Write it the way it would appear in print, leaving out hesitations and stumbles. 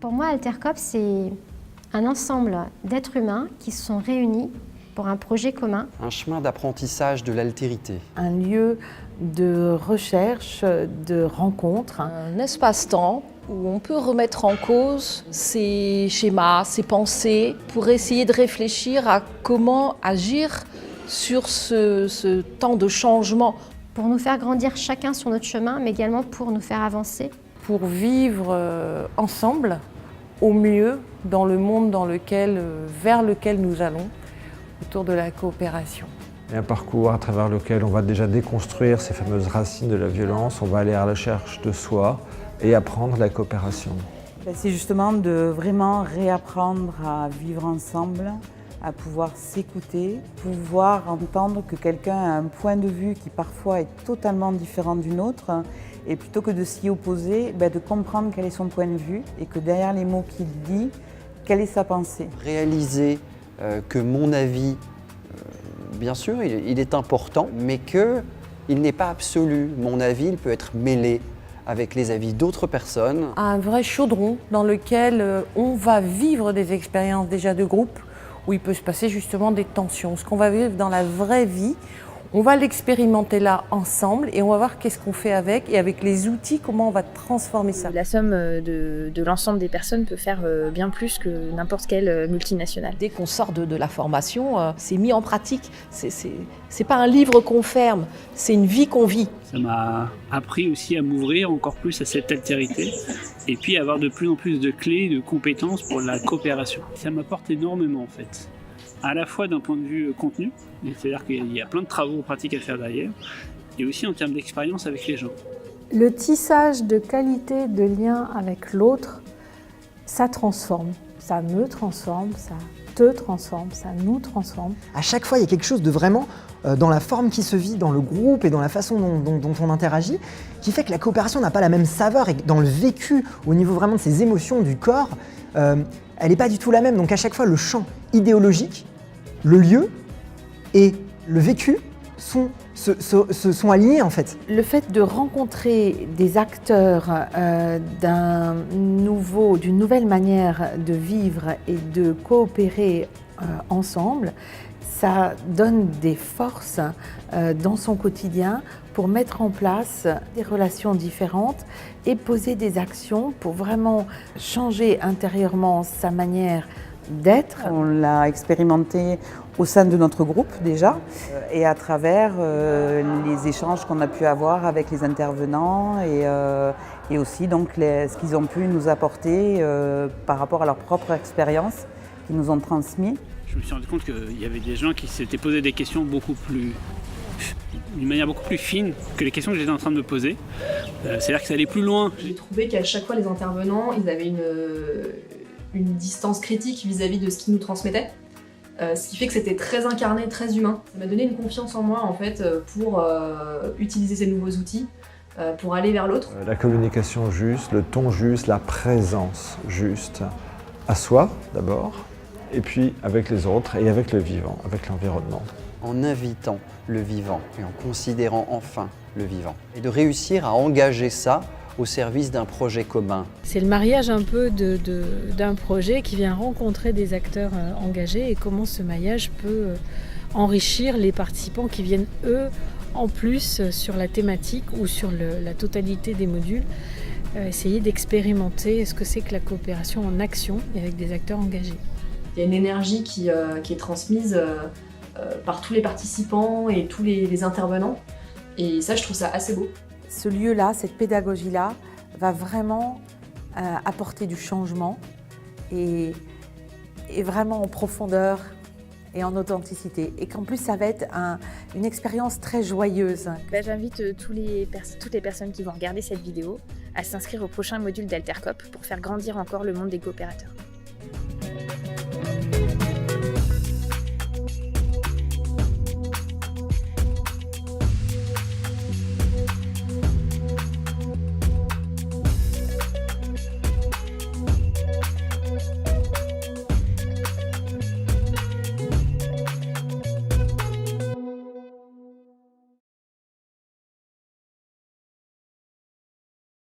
Pour moi, Altercop, c'est un ensemble d'êtres humains qui se sont réunis pour un projet commun. Un chemin d'apprentissage de l'altérité. Un lieu de recherche, de rencontre. Un espace-temps où on peut remettre en cause ses schémas, ses pensées, pour essayer de réfléchir à comment agir sur ce temps de changement. Pour nous faire grandir chacun sur notre chemin, mais également pour nous faire avancer. Pour vivre ensemble, au mieux, dans le monde vers lequel nous allons, autour de la coopération. Et un parcours à travers lequel on va déjà déconstruire ces fameuses racines de la violence, on va aller à la recherche de soi et apprendre la coopération. C'est justement de vraiment réapprendre à vivre ensemble, à pouvoir s'écouter, pouvoir entendre que quelqu'un a un point de vue qui parfois est totalement différent du nôtre, et plutôt que de s'y opposer, de comprendre quel est son point de vue et que derrière les mots qu'il dit, quelle est sa pensée. Réaliser que mon avis, bien sûr, il est important, mais qu'il n'est pas absolu. Mon avis, il peut être mêlé avec les avis d'autres personnes. Un vrai chaudron dans lequel on va vivre des expériences déjà de groupe, où il peut se passer justement des tensions. Ce qu'on va vivre dans la vraie vie, on va l'expérimenter là ensemble et on va voir qu'est-ce qu'on fait avec et avec les outils, comment on va transformer ça. La somme de l'ensemble des personnes peut faire bien plus que n'importe quelle multinationale. Dès qu'on sort de la formation, c'est mis en pratique. C'est pas un livre qu'on ferme, c'est une vie qu'on vit. Ça m'a appris aussi à m'ouvrir encore plus à cette altérité et puis à avoir de plus en plus de clés, de compétences pour la coopération. Ça m'apporte énormément en fait, à la fois d'un point de vue contenu, c'est-à-dire qu'il y a plein de travaux pratiques à faire derrière, et aussi en termes d'expérience avec les gens. Le tissage de qualité de lien avec l'autre, ça transforme. Ça me transforme, ça te transforme, ça nous transforme. À chaque fois, il y a quelque chose de vraiment dans la forme qui se vit, dans le groupe et dans la façon dont on interagit, qui fait que la coopération n'a pas la même saveur et que dans le vécu, au niveau vraiment de ses émotions, du corps, elle n'est pas du tout la même. Donc à chaque fois, le champ idéologique, le lieu et le vécu sont alignés en fait. Le fait de rencontrer des acteurs d'une nouvelle manière de vivre et de coopérer ensemble, ça donne des forces dans son quotidien pour mettre en place des relations différentes et poser des actions pour vraiment changer intérieurement sa manière d'être. On l'a expérimenté au sein de notre groupe déjà et à travers les échanges qu'on a pu avoir avec les intervenants et aussi donc ce qu'ils ont pu nous apporter par rapport à leur propre expérience qu'ils nous ont transmis. Je me suis rendu compte qu'il y avait des gens qui s'étaient posé des questions d'une manière beaucoup plus fine que les questions que j'étais en train de me poser. C'est-à-dire que ça allait plus loin. J'ai trouvé qu'à chaque fois les intervenants, ils avaient une distance critique vis-à-vis de ce qu'ils nous transmettaient. Ce qui fait que c'était très incarné, très humain. Ça m'a donné une confiance en moi en fait pour utiliser ces nouveaux outils, pour aller vers l'autre. La communication juste, le ton juste, la présence juste, à soi d'abord, et puis avec les autres et avec le vivant, avec l'environnement. En invitant le vivant et en considérant enfin le vivant. Et de réussir à engager ça au service d'un projet commun. C'est le mariage un peu d'un projet qui vient rencontrer des acteurs engagés et comment ce maillage peut enrichir les participants qui viennent eux en plus sur la thématique ou sur la totalité des modules, essayer d'expérimenter ce que c'est que la coopération en action et avec des acteurs engagés. Il y a une énergie qui est transmise par tous les participants et tous les intervenants et ça je trouve ça assez beau. Ce lieu-là, cette pédagogie-là, va vraiment apporter du changement et vraiment en profondeur et en authenticité. Et qu'en plus, ça va être une expérience très joyeuse. J'invite toutes les personnes qui vont regarder cette vidéo à s'inscrire au prochain module d'Altercop pour faire grandir encore le monde des coopérateurs.